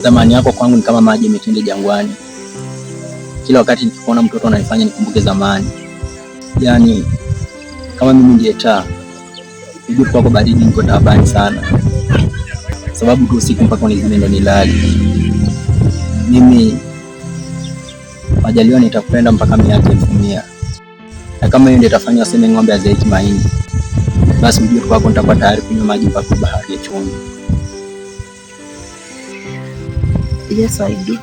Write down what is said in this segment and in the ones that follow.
Zamani yako kwangu ni kama maji yametende jangwani. Kila wakati nikiona mtoto ananifanya nikumbuke zamani. Yaani kama mimi ndiye taa, nijue kwako baridi niko taabani sana. Sababu tu usiku mpaka unizime ndo nilale. Mimi majaliwa nitakupenda mpaka miaka 1000. Na kama hiyo ndio itafanya waseme ng'ombe hazieki mahindi, basi ujue kwako nitakuwa tayari kunywa maji mpaka bahari ya chumvi. Yes, I do.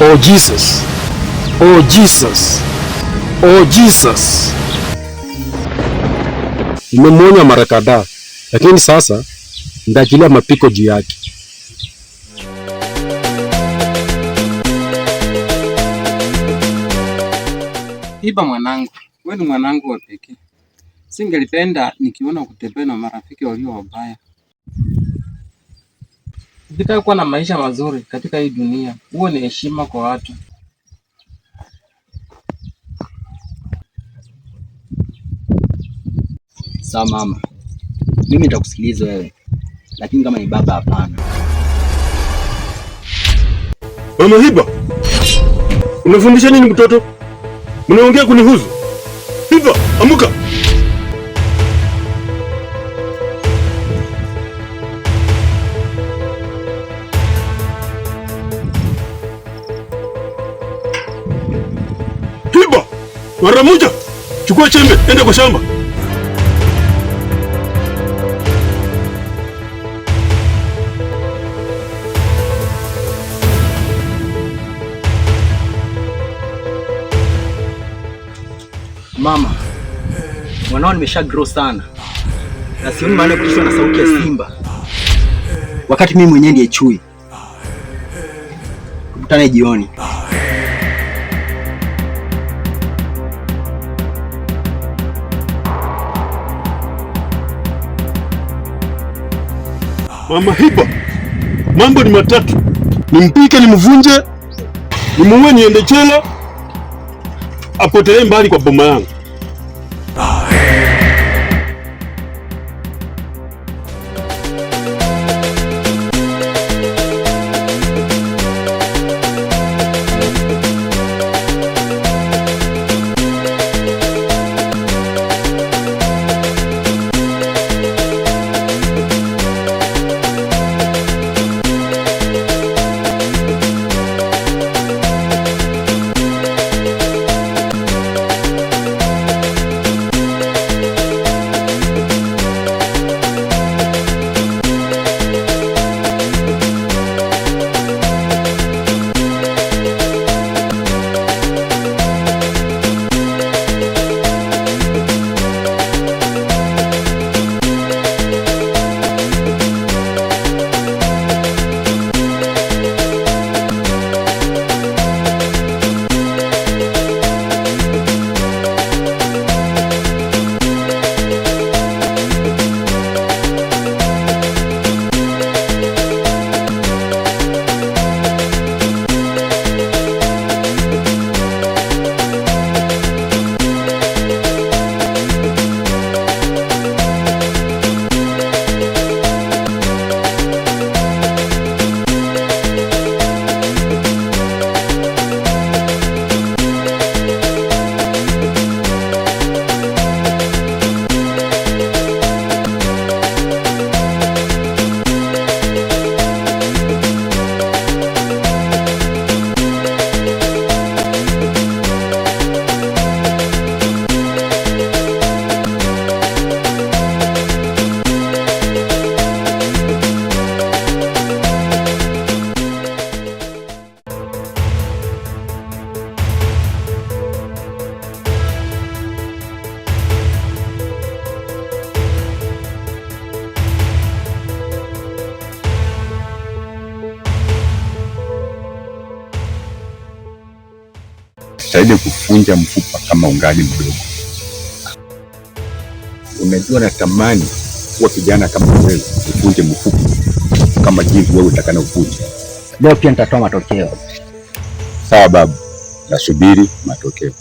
Oh Jesus. Oh Jesus. Oh Jesus. Nimemwonya mara kadhaa, lakini sasa ndajilia mapiko juu yake. Iba mwanangu, wewe ni mwanangu wa pekee. Singelipenda nikiona kutembea na marafiki walio wabaya. Ukitaka kuwa na maisha mazuri katika hii dunia, uwe ni heshima kwa watu. Sawa mama, mimi nitakusikiliza wewe, lakini kama ni baba hapana. Mama Hiba, unafundisha nini mtoto? Unaongea kunihusu? Hiba, amuka! Hiba, mara moja, chukua chembe, enda kwa shamba. Mama, mwanao nimesha grow sana na sioni maana kutishwa na sauti ya simba wakati mimi mwenyewe ndiye chui. Tukutane jioni. Mama Hiba, mambo ni matatu: nimpike, nimvunje, nimuue, niende chela, apotelee mbali kwa boma yangu. Jitahidi kufunja mfupa kama ungali mdogo. Unajua natamani kuwa kijana kama wewe, ufunje mfupa kama jinsi wewe utakana uvunje. Leo pia nitatoa matokeo. Sawa babu, nasubiri matokeo.